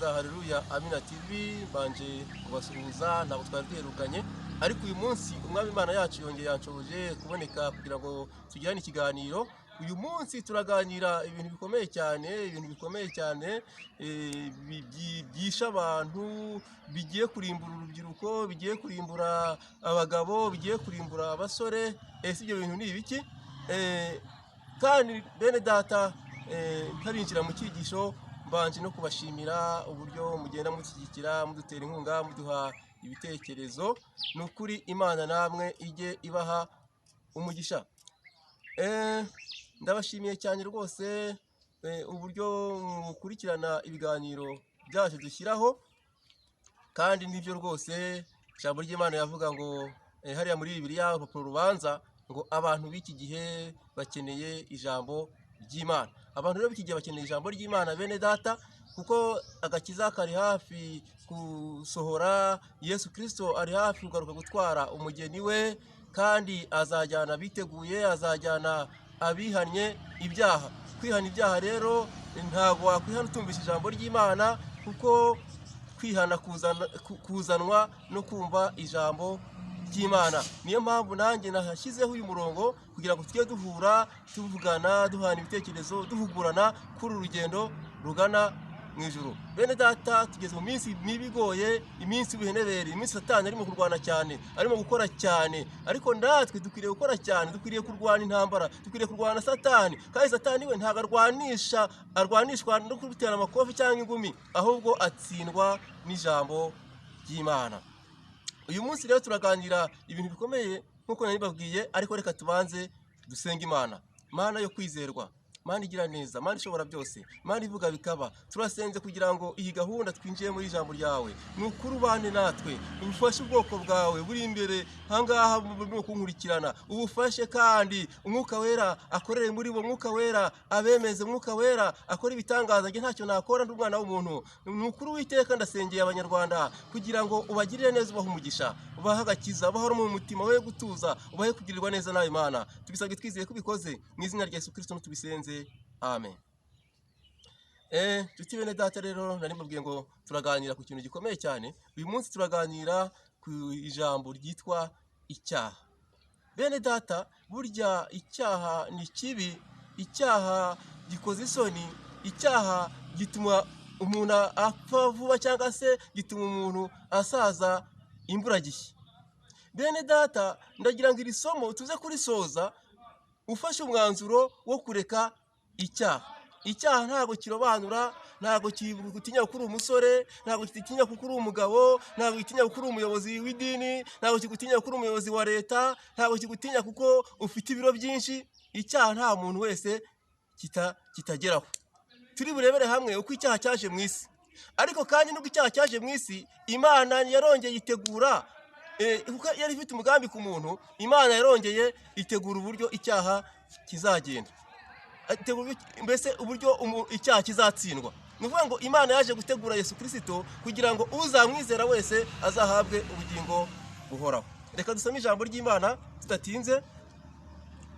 za Haleluya Amina TV, mbanje kubasuhuza ntabwo twari duherukanye, ariko uyu munsi umwami Imana yacu yongeye yanshoboje kuboneka kugira ngo tugirane ikiganiro. Uyu munsi turaganira ibintu bikomeye cyane, byisha abantu, bigiye kurimbura urubyiruko, bigiye kurimbura abagabo, bigiye kurimbura abasore. Ibyo bintu ni ibiki? Kandi bene data, ntarinjira mu cyigisho, mbanje no kubashimira uburyo mugenda mushyigikira, mudutera inkunga, muduha ibitekerezo. Nukuri Imana namwe ijye ibaha umugisha. Ndabashimiye cyane rwose uburyo mukurikirana ibiganiro byacu dushyiraho, kandi nibyo rwose ijambo ry'Imana yavuga ngo hariya muri Bibiliya urupapuro rubanza ngo abantu b'iki gihe bakeneye ijambo ry'Imana. Abantu rero b'iki gihe bakeneye ijambo ry'Imana bene data, kuko agakiza kari hafi gusohora. Yesu Kristo ari hafi kugaruka gutwara umugeni we, kandi azajyana biteguye, azajyana abihannye ibyaha. Kwihana ibyaha rero ntabwo wakwihana utumvise ijambo ry'Imana, kuko kwihana kuzanwa no kumva ijambo ry'Imana. Niyo mpamvu nanjye nahashyizeho uyu murongo kugira ngo tujye duhura, tuvugana, duhana ibitekerezo, duhugurana kuri urugendo rugana mu ijuru. Bene data, tugeze mu minsi mibi igoye, iminsi y'ubuhenebere, iminsi Satani arimo kurwana cyane, arimo gukora cyane. Ariko natwe dukwiriye gukora cyane, dukwiriye kurwana intambara, dukwiriye kurwana Satani. Kandi Satani we ntabwo arwanishwa no kubitera amakofi cyangwa ingumi, ahubwo atsindwa n'ijambo ry'Imana. Uyu munsi rero turaganira ibintu bikomeye nk'uko nabibabwiye, ariko reka tubanze dusenge Imana. Mana yo kwizerwa, Mana igira neza, Mana ishobora byose, Mana ivuga bikaba. Turasenze kugira ngo iyi gahunda twinjiye muri ijambo ryawe, nukuri ubane natwe, ubufashe ubwoko bwawe buri imbere hangaha mu kunkurikirana, ubufashe kandi Umwuka Wera akorere muri bo, Umwuka Wera abemeze, Umwuka Wera akora ibitangaza. Nge ntacyo nakora n'umwana w'umuntu. Nukuri Uwiteka, ndasengeye Abanyarwanda kugira ngo ubagirire neza, ubahe umugisha, ubahe agakiza, ubahe mu mutima we gutuza, ubahe kugirirwa neza nawe Mana. Tubisabye twizeye ko ubikoze mu izina rya Yesu Kristo tubisenze. Amen. Tuti bene data, rero nari mbabwiye ngo turaganira ku kintu gikomeye cyane. Uyu munsi turaganira ku ijambo ryitwa icyaha. Bene data, burya icyaha ni kibi, icyaha gikoze isoni, icyaha gituma umuntu apfa vuba, cyangwa se gituma umuntu asaza imburagihe. Bene data, ndagira ngo iri somo tuze kurisoza ufashe umwanzuro wo kureka icyaha. Icyaha ntabwo kirobanura, ntabwo kigutinya kuko uri umusore, ntabwo kigutinya kuko uri umugabo, ntabwo kigutinya kuko uri umuyobozi w'idini, ntabwo kigutinya kuko uri umuyobozi wa leta, ntabwo kigutinya kuko ufite ibiro byinshi. Icyaha nta muntu wese kitageraho. Turi burebere hamwe uko icyaha cyaje mu isi. Ariko kandi nubwo icyaha cyaje mu isi, Imana yarongeye itegura, kuko yari ifite umugambi ku muntu. Imana yarongeye itegura uburyo icyaha kizagenda, mbese uburyo icyaha kizatsindwa. Ni ukuvuga ngo Imana yaje gutegura Yesu Kristo kugira ngo uzamwizera wese azahabwe ubugingo buhoraho. Reka dusome ijambo ry'Imana tudatinze.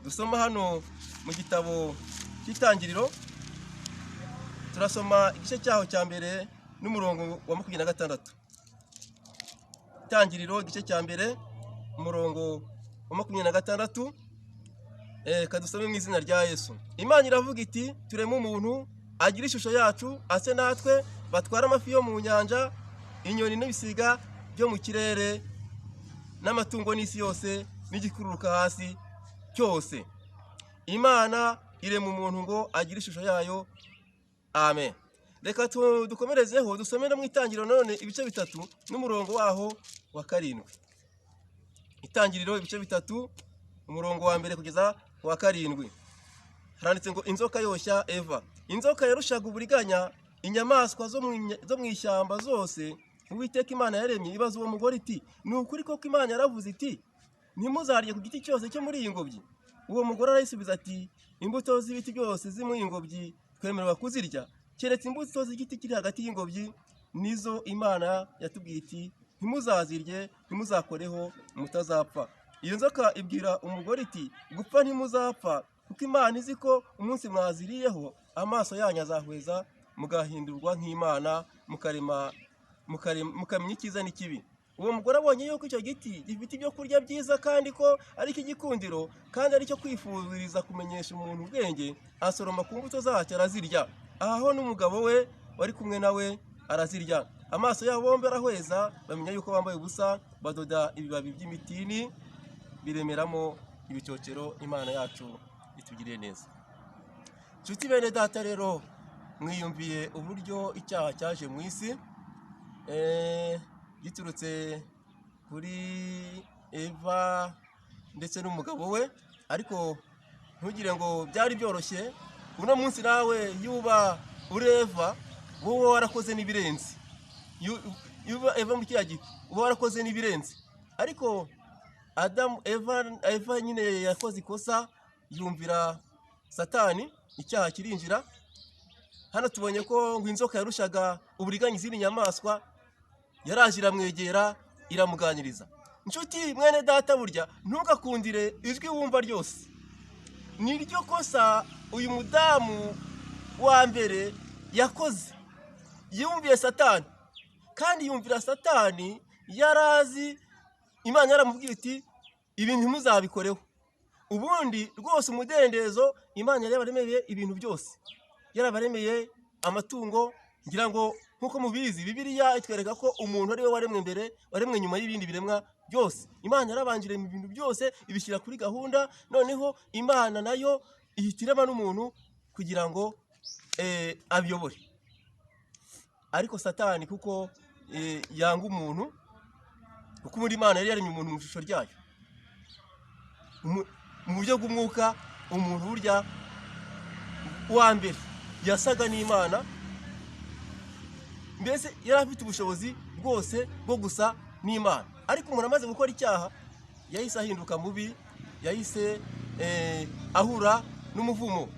Dusoma hano mu gitabo cy'Itangiriro, turasoma igice cyaho cya mbere n'umurongo wa 26. Itangiriro igice cya mbere umurongo wa 26. Kadusome mu izina rya Yesu. Imana iravuga iti, tureme umuntu agira ishusho yacu, ase natwe, batwara amafi yo mu nyanja, inyoni n'ibisiga byo mu kirere, n'amatungo n'isi yose n'igikururuka hasi cyose. Imana irema umuntu ngo agire ishusho yayo. Amen. Reka dukomerezeho, dusome no mu Itangiriro none ibice 3 n'umurongo waho wa 7. Itangiriro ibice 3 umurongo wa mbere kugeza wa 7. Haranditse ngo inzoka yoshya Eva. Inzoka yarushaga uburiganya inyamaswa zo mu ishyamba zose Uwiteka Imana yaremye. Ibaza uwo mugore iti, ni ukuri koko Imana yaravuze iti, ntimuzarye ku giti cyose cyo muri iyi ngobyi? Uwo mugore arayisubiza ati, imbuto z'ibiti byose ziri muri iyi ngobyi twemererwa kuzirya, keretse imbuto z'igiti kiri hagati y'ingobyi, nizo Imana yatubwiye iti, ntimuzazirye, ntimuzakoreho, mutazapfa. Iyo nzoka ibwira umugore iti, gupfa ntimuzapfa, kuko Imana izi ko umunsi mwaziriyeho amaso yanyu azahweza mugahindurwa nk'Imana, mukamenya icyiza n'ikibi. Uwo mugore abonye yuko icyo giti gifite ibyo kurya byiza kandi ko ari icy'igikundiro kandi ari cyo kwifuriza kumenyesha umuntu ubwenge, asoroma ku mbuto zacyo arazirya. Aho n'umugabo we wari kumwe nawe arazirya. Amaso yabo bombi arahweza, bamenya yuko bambaye ubusa, badoda ibibabi by'imitini biremeramo ibicocero. Imana yacu itugiriye neza. Nshuti bene data rero, mwiyumviye uburyo icyaha cyaje mu isi, giturutse kuri Eva ndetse n'umugabo we, ariko ntugire ngo byari byoroshye. Uno munsi nawe yuba uri Eva, wowe warakoze n'ibirenze. Eva muri kiriya gihe uba warakoze n'ibirenze, ariko Eva nyine yakoze ikosa, yumvira Satani, icyaha kirinjira. Hano tubonye ko ngo inzoka yarushaga uburiganya izindi nyamaswa, yaraje iramwegera iramuganiriza. Nshuti mwene data, burya ntugakundire ijwi wumva ryose. Niryo kosa uyu mudamu wa mbere yakoze, yumviye Satani, kandi yumvira Satani yarazi Imana yaramubwiye iti ibintu ntimuzabikoreho. Ubundi rwose umudendezo Imana yarabaremeye ibintu byose, yarabaremeye amatungo. Ngira ngo nkuko mubizi, Bibiliya itwereka ko umuntu ari we waremwe mbere, waremwe nyuma y'ibindi biremwa byose. Imana yarabanjire mu bintu byose, ibishyira kuri gahunda. Noneho Imana nayo ihitirema n'umuntu kugira ngo abiyobore. Ariko Satani kuko yanga umuntu, kuko muri Imana yari yaremye umuntu mu ishusho ryayo, mu buryo bw'umwuka, umuntu burya wa mbere yasaga n'Imana, mbese yari afite ubushobozi bwose bwo gusa n'Imana. Ariko umuntu amaze gukora icyaha, yahise ahinduka mubi, yahise ahura n'umuvumo.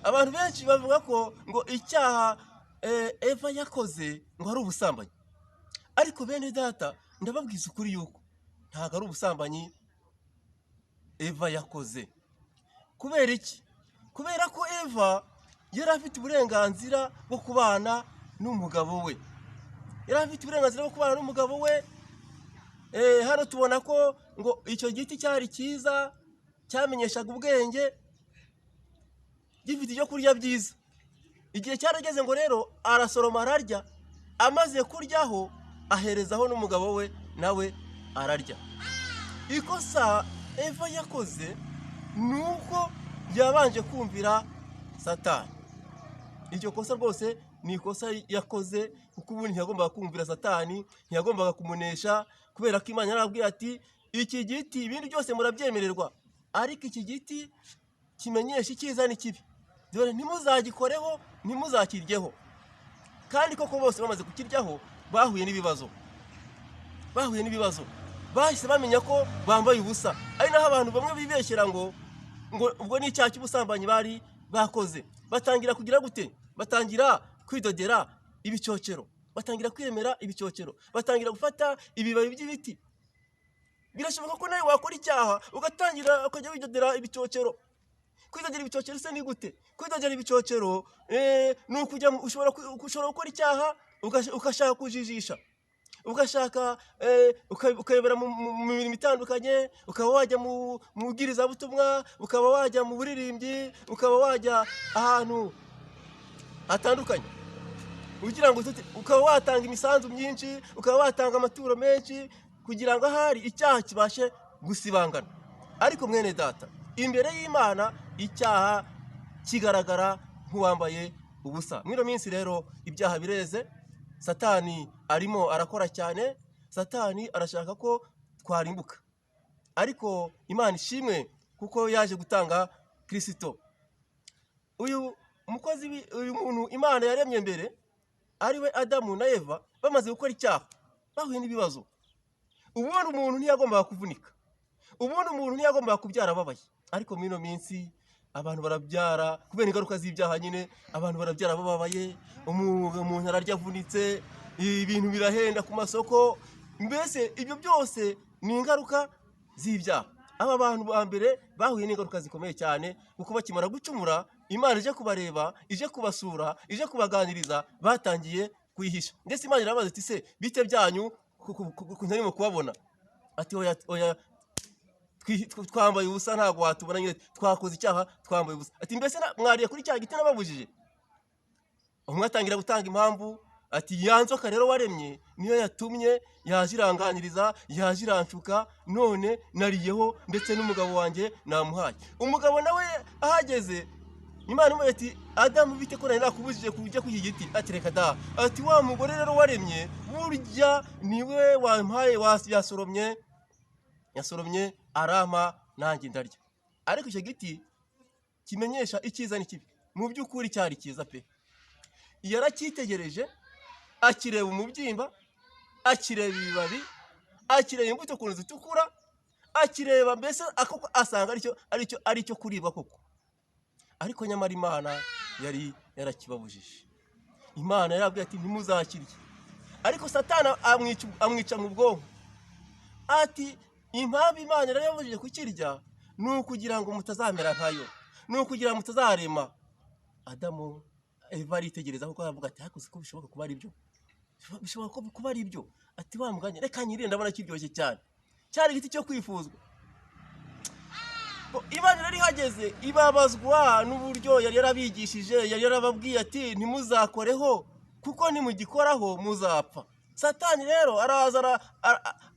Abantu benshi bavuga ko ngo icyaha Eva yakoze ngo ari ubusambanyi, ariko bene data, ndababwiza ukuri yuko ntabwo ari ubusambanyi Eva yakoze. Kubera iki? Kubera ko Eva yari afite uburenganzira bwo kubana n'umugabo we, yari afite uburenganzira bwo kubana n'umugabo we. Hano tubona ko ngo icyo giti cyari cyiza, cyamenyeshaga ubwenge, gifite ibyo kurya byiza. Igihe cyarageze ngo rero arasoroma ararya, amaze kuryaho aherezaho n'umugabo we, nawe ararya. Ikosa Eva yakoze nuko yabanje kumvira Satani. Iryo kosa rwose ni ikosa yakoze, kuko ubundi ntiyagombaga kumvira Satani, ntiyagombaga kumunesha, kubera ko Imana yarabwiye ati iki giti ibindi byose murabyemererwa, ariko iki giti kimenyesha icyiza n'ikibi, dore ntimuzagikoreho, ntimuzakiryeho. Kandi koko bose bamaze kukiryaho bahuye n'ibibazo, bahise bamenya ko bambaye ubusa. Ari naho abantu bamwe bibeshyera ngo ubwo ni icyaha cy'ubusambanyi bari bakoze. Batangira kugira gute? Batangira kwidodera ibicocero, batangira kwiremera ibicocero, batangira gufata ibibabi by'ibiti. Birashoboka ko nawe wakora icyaha ugatangira ukajya widodera ibicocero. Kwidodera ibicocero se ni gute? Kwidodera ibicocero ni ukujya ushobora gukora icyaha ugashaka kujijisha, ugashaka ukayobera mu mirimo itandukanye, ukaba wajya mu bwirizabutumwa, ukaba wajya mu buririmbyi, ukaba wajya ahantu hatandukanye, kugira ngo ukaba watanga imisanzu myinshi, ukaba watanga amaturo menshi, kugira ngo ahari icyaha kibashe gusibangana. Ariko mwene data, imbere y'Imana icyaha kigaragara nk'uwambaye ubusa. Mwino minsi rero ibyaha bireze, Satani arimo arakora cyane, Satani arashaka ko twarimbuka. Ariko Imana ishimwe kuko yaje gutanga Kristo. Uyu muntu Imana yaremye mbere, ari we Adamu na Eva, bamaze gukora icyaha bahuye n'ibibazo. Ubundi umuntu ntiyagombaga kuvunika, ubundi umuntu ntiyagombaga kubyara ababaye. Ariko mwino minsi abantu barabyara kubera ingaruka z'ibyaha nyine, abantu barabyara bababaye, umuntu ararya avunitse, ibintu birahenda ku masoko. Mbese ibyo byose ni ingaruka z'ibyaha. Aba bantu ba mbere bahuye n'ingaruka zikomeye cyane, kuko bakimara gucumura Imana ije kubareba, ije kubasura, ije kubaganiriza, batangiye kuyihisha. Ndetse Imana irabaza iti se bite byanyu ntarimo kubabona? Ati oya twambaye ubusa ntabwo watubona, nyine twakoze icyaha twambaye ubusa. Ati mbese mwariye kuri cya giti nababujije? Umwe atangira gutanga impamvu, ati ya nzoka rero waremye niyo yatumye yaje iranganiriza, yaje iranshuka, none nariyeho ndetse n'umugabo wanjye namuhaye. Umugabo nawe ahageze, Imana imubwira ati Adamu bite ko nari nakubujije kujya ku giti? Ati reka da. Ati wa mugore rero waremye burya niwe wampaye, yasoromye arama nanjye ndarya. Ariko icyo giti kimenyesha icyiza n'ikibi, mu by'ukuri cyari cyiza pe. Yaracyitegereje, akireba umubyimba, akireba ibibabi, akireba imbuto ukuntu zitukura, akireba mbese asanga aricyo kuribwa koko. Ariko nyamara Imana yari yarakibabujije. Imana yarabwiye ati ntimuzakirye. Ariko Satani amwica mu bwonko, ati impamvu Imana yarababujije kukirya ni ukugira ngo mutazamera nkayo, ni ukugira ngo mutazarema. Adamu Eva aritegereza kuko aravuga ati ariko siko bishoboka kuba ari byo, bishobora kuba ari byo. Ati wa muganye reka nyirinde, ndabona kiryoshye cyane, cyari igiti cyo kwifuzwa. Imana yari ihageze ibabazwa n'uburyo yari yarabigishije, yari yarababwiye ati ntimuzakoreho kuko nimugikoraho muzapfa. Satani rero araza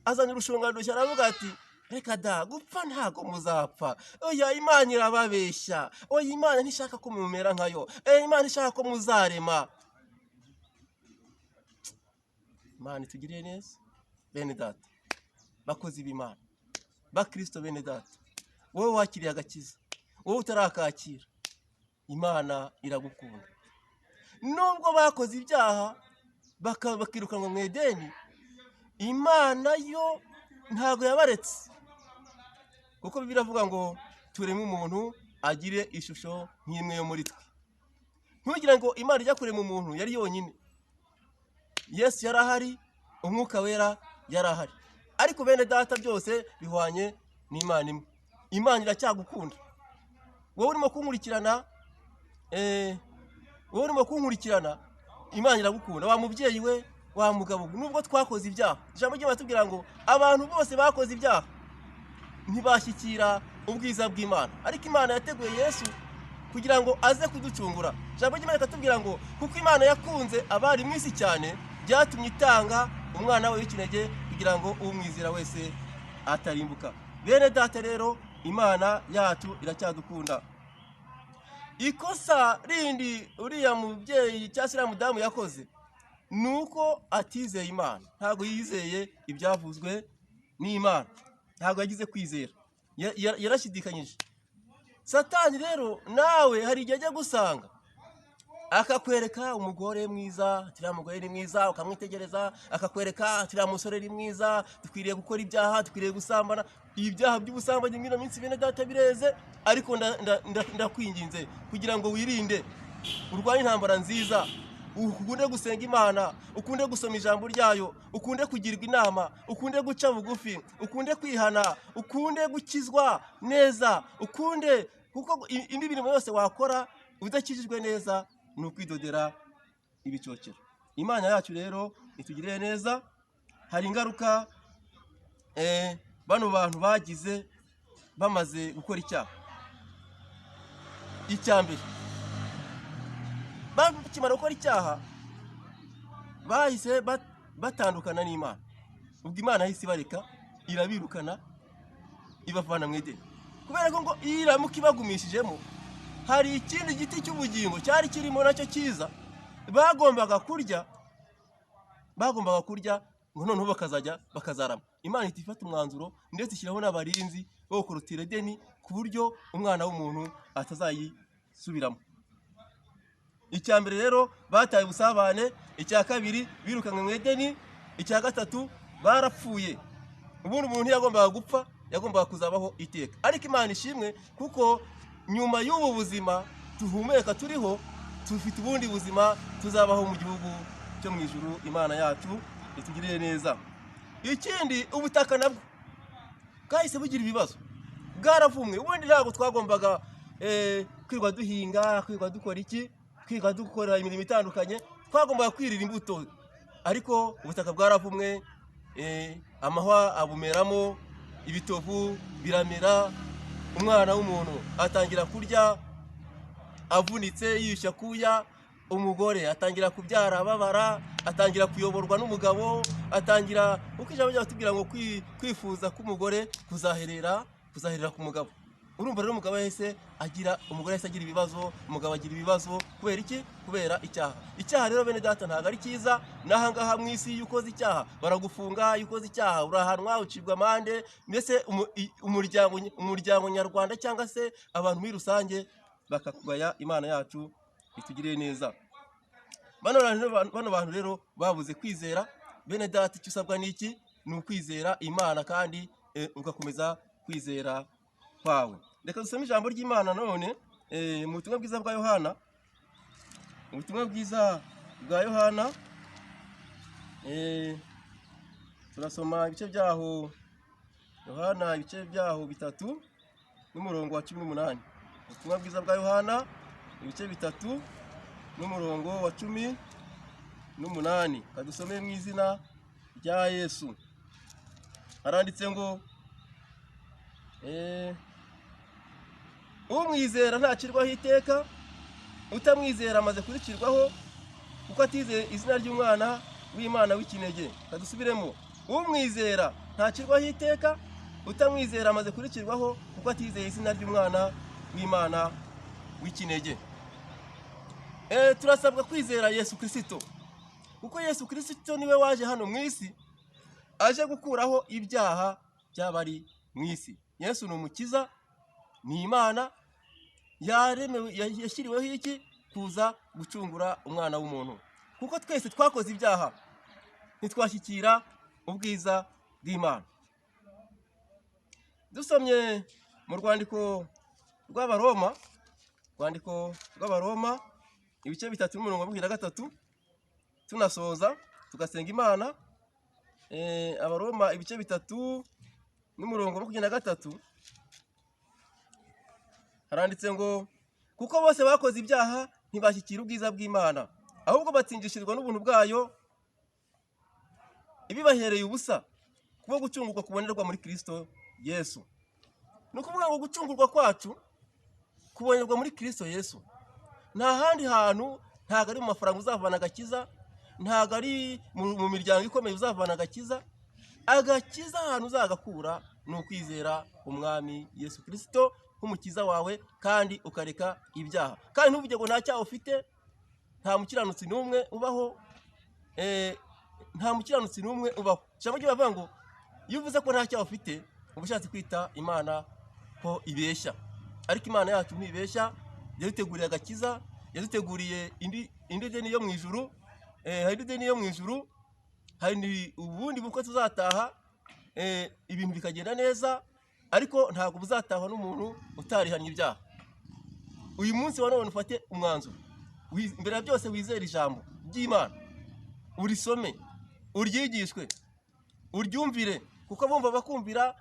azana urushungano aravuga ati reka da, gupfa ntago muzapfa. Oya Imana irababeshya, oya Imana ntishaka ko mumera nkayo, Imana ishaka ko muzarema. Imana itugiriye neza bene data, bakozi b'Imana, bakristo bene data, wowe wakiriye agakiza, wowe utarakakira, Imana iragukunda. Nubwo bakoze ibyaha bakirukanwa mu Edeni, Imana yo ntago yabaretse, kuko Bibiliya iravuga ngo tureme umuntu agire ishusho nk'imwe yo muri twe. Ntugira ngo Imana ijya kurema umuntu yari yonyine. Yesu yari ahari, umwuka wera yari ahari, ariko bene data byose bihwanye n'Imana imwe. Imana iracyagukunda. Wowe urimo kunkurikirana, Imana iragukunda. Wa mubyeyi we, wa mugabo, nubwo twakoze ibyaha, ijambo ry'Imana tubwira ngo abantu bose bakoze ibyaha ntibashyikira ubwiza bw'Imana, ariko Imana yateguye Yesu kugira ngo aze kuducungura. Ijambo ry'Imana rikatubwira ngo kuko Imana yakunze abari mu isi cyane, byatumye itanga umwana we w'ikinege kugira ngo umwizera wese atarimbuka. Bene data rero, Imana yacu iracyadukunda. Ikosa rindi uriya mubyeyi cyangwa se mudamu yakoze nuko atizeye Imana. Ntago yizeye ibyavuzwe n'Imana, ntago yagize kwizera, yarashidikanyije. Satani rero nawe hari igihe ajya gusanga akakwereka umugore mwiza, ati uriya mugore ni mwiza, ukamwitegereza, akakwereka ati uriya musore ni mwiza, dukwiriye gukora ibyaha, dukwiriye gusambana. Ibyaha by'ubusambanyi mwino minsi bene data bireze, ariko ndakwinginze kugira ngo wirinde, urwanye intambara nziza, ukunde gusenga Imana, ukunde gusoma ijambo ryayo, ukunde kugirwa inama, ukunde guca bugufi, ukunde kwihana, ukunde gukizwa neza, ukunde, kuko indi mirimo yose wakora udakijijwe neza ni ukwidodera ibicocero. Imana yacu rero itugirire neza. Hari ingaruka bano bantu bagize bamaze gukora icyaha. Icyambere, bakimara gukora icyaha bahise batandukana n'Imana. Ubwo Imana yahise ibareka, irabirukana, ibavana mu Edeni. Kubera ko ngo iramuka ibagumishijemo, hari ikindi giti cy'ubugingo cyari kirimo nacyo cyiza bagombaga kurya ngo noneho bakazarama. Imana ihita ifata umwanzuro ndetse ishyiraho n'abarinzi bo kurutira Edeni ku buryo umwana w'umuntu atazayisubiramo. Icya mbere rero bataye ubusabane, icya kabiri birukanwe mu Edeni, icya gatatu barapfuye. Ubundi umuntu yagombaga gupfa, yagombaga kuzabaho iteka. Ariko Imana ishimwe kuko nyuma y'ubu buzima tuhumeka turiho, tufite ubundi buzima tuzabaho mu gihugu cyo mu ijuru. Imana yacu itugirire neza. Ikindi, ubutaka nabwo bwahise bugira ibibazo, bwaravumwe. Ubundi ntabwo twagombaga kwirwa duhinga, kwirwa dukora iki, kwirwa dukora imirimo itandukanye, twagombaga kwirira imbuto, ariko ubutaka bwaravumwe, amahwa abumeramo, ibitovu biramera, umwana w'umuntu atangira kurya avunitse yisha kuya, umugore atangira kubyara ababara, atangira kuyoborwa n'umugabo, atangira uko ijambo ryatubwira ngo kwifuza k'umugore kuzaherera ku mugabo. Urumva rero umugabo yahise agira, umugore yahise agira ibibazo, umugabo agira ibibazo, kubera iki? Kubera icyaha. Icyaha rero bene data ntabwo ari cyiza, n'aha ngaha mu isi iyo ukoze icyaha baragufunga, iyo ukoze icyaha urahanwa, ucibwa amande, mbese umuryango nyarwanda cyangwa se abantu muri rusange bakakugaya. Imana yacu itugirire neza. Bano bantu rero babuze kwizera. Bene data icyo usabwa n'iki? Ni ukwizera Imana kandi ugakomeza kwizera kwawe. Reka dusome ijambo ry'Imana none mu butumwa bwiza bwa Yohana. Ubutumwa bwiza bwa Yohana, turasoma ibice byaho, Yohana ibice byaho 3 n'umurongo wa 18. Ubutumwa bwiza bwa Yohana ibice 3 n'umurongo wa 18. Kadusome mu izina rya Yesu. Haranditse ngo umwizera ntacirwaho iteka, utamwizera amaze kuricirwaho kuko atizeye izina ry'umwana w'Imana w'ikinege. Kadusubiremo, umwizera ntacirwaho iteka, utamwizera amaze kuricirwaho kuko atizeye izina ry'umwana w'Imana w'ikinege. Turasabwa kwizera Yesu Kristo, kuko Yesu Kristo niwe waje hano mu isi aje gukuraho ibyaha by'abari mu isi. Yesu ni umukiza, ni Imana yaremewe, yashyiriweho iki? Kuza gucungura umwana w'umuntu, kuko twese twakoze ibyaha ntitwashyikira ubwiza bw'Imana. Dusomye mu rwandiko rw'Abaroma, ibice 3 n'umurongo wa 23, tunasoza tugasenga Imana. Abaroma ibice 3 n'umurongo wa 23 haranditse ngo kuko bose bakoze ibyaha ntibashyikira ubwiza bw'Imana, ahubwo batsindishirwa n'ubuntu bwayo ibibahereye ubusa kubo gucungurwa kubonerwa muri Kristo Yesu. Ni ukuvuga ngo gucungurwa kwacu kubonerwa muri Kristo Yesu. Nta handi hantu, ntago ari mu mafaranga uzavana agakiza, ntago ari mu miryango ikomeye uzavana agakiza. Agakiza ahantu uzagakura ni ukwizera umwami Yesu Kristo nk'umukiza wawe, kandi ukareka ibyaha. Kandi ntuvuge ngo nta cyaha ufite, nta mukiranutsi n'umwe ubaho, Ijambo ry'Imana ngo iyo uvuze ko nta cyaha ufite uba ushatse kwita Imana ko ibeshya, ariko Imana yacu ntibeshya. Yaduteguriye agakiza, yaduteguriye indi deni yo mu ijuru, hari deni yo mu ijuru, hari ubundi bukwe tuzataha, ibintu bikagenda neza, ariko ntabwo buzatahwa n'umuntu utarihanye ibyaha. Uyu munsi wa none ufate umwanzuro, mbere ya byose wizere ijambo ry'Imana, urisome, uryigishwe, uryumvire, kuko bumva bakumvira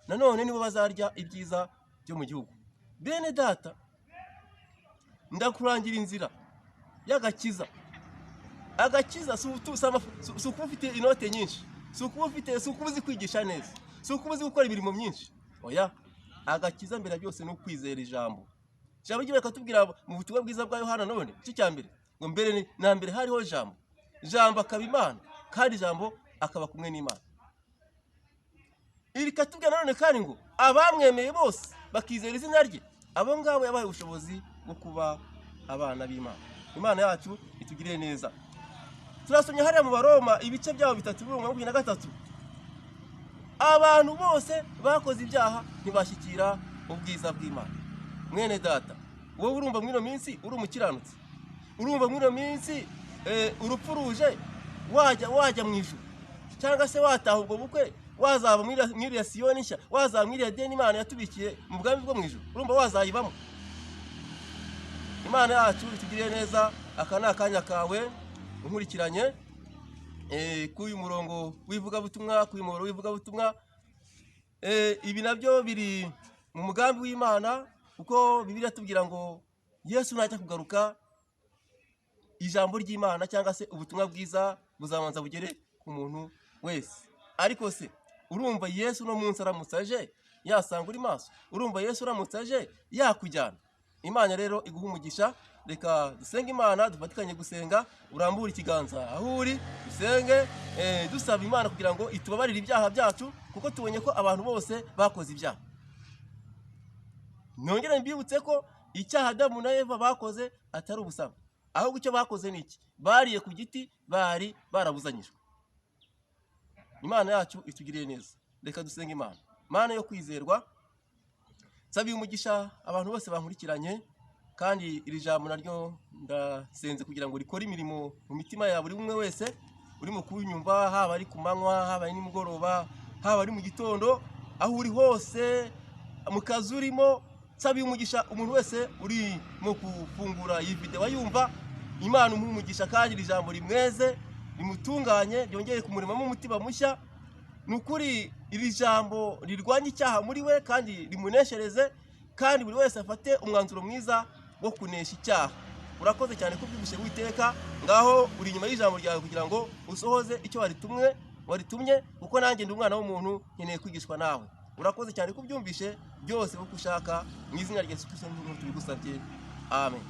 nanone nibo bazarya ibyiza byo mu gihugu. Bene data, ndakurangira inzira y'agakiza. Agakiza si ukuba ufite inote nyinshi, si ukuba uzi kwigisha neza, si ukuba uzi gukora imirimo myinshi. Oya, agakiza mbere byose ni ukwizera ijambo. Ijambo ry'Imana rikatubwira mu butumwa bwiza bwa Yohana none igice cya mbere ngo mbere na mbere hariho ijambo, ijambo akaba Imana, kandi ijambo akaba kumwe n'Imana. Iri katubwira none kandi ngo abamwemeye bose bakizera izina rye, abo ngabo yabaye ubushobozi bwo kuba abana b'Imana. Imana yacu itugirire neza. Turasomye hariya mu Baroma ibice byaho 3:23, abantu bose bakoze ibyaha ntibashyikira ubwiza bw'Imana. Mwene data, wowe urumva mwino minsi uri umukiranutsi, urumva mwino minsi urupfu ruje wajya mu ijuru, cyangwa se wataha ubwo bukwe, wazaba mwiri ya Siyoni nshya, wazaba mwiri ya deni Imana yatubikiye mu bwami bwo mu ijuru, urumva wazayibamo? Imana yacu itugirire neza. Aka ni akanya kawe unkurikiranye k'uyu murongo w'ivugabutumwa, ibi nabyo biri mu mugambi w'Imana, kuko Bibiliya tubwira ngo Yesu najya kugaruka, ijambo ry'Imana cyangwa se ubutumwa bwiza buzabanza bugere ku muntu wese. Ariko se urumva Yesu no munsi aramutse aje yasanga uri maso? Urumva Yesu aramutse aje yakujyana? Imana rero iguha umugisha. Reka dusenge Imana, dufatikanye gusenga. Urambura ikiganza aho uri, dusenge dusaba Imana kugira ngo itubabarire ibyaha byacu, kuko tubonye ko abantu bose bakoze ibyaha. Nongere mbibutse ko icyaha Adamu na Eva bakoze atari ubusaba, ahubwo icyo bakoze ni iki? Bariye ku giti, bari barabuzanyijwe. Imana yacu itugiriye neza. Reka dusenge Imana. Mana yo kwizerwa, sabiye umugisha abantu bose bankurikiranye, kandi iri jambo naryo ndasenze kugira ngo rikore imirimo mu mitima ya buri umwe wese urimo kunyumva, haba ari ku manywa, haba ari nimugoroba, haba ari mu gitondo, aho uri hose, mu kazi urimo. Sabiye umugisha umuntu wese uri mu kufungura iyi video ayumva. Imana umuha umugisha, kandi iri jambo rimweze, rimutunganye, ryongeye kumuremamo umutima mushya. Nukuri iri jambo rirwanya icyaha muri we kandi rimuneshereze, kandi buri wese afate umwanzuro mwiza wo kunesha icyaha. Urakoze cyane kubyumvishe Uwiteka. Ngaho uri inyuma y'ijambo ryawe kugira ngo usohoze icyo waritumye, kuko nanjye ndi umwana w'umuntu nkeneye kwigishwa nawe. Urakoze cyane kubyumvishe byose uko ushaka, mu izina rya Yesu Kristo tubigusabye. Amen.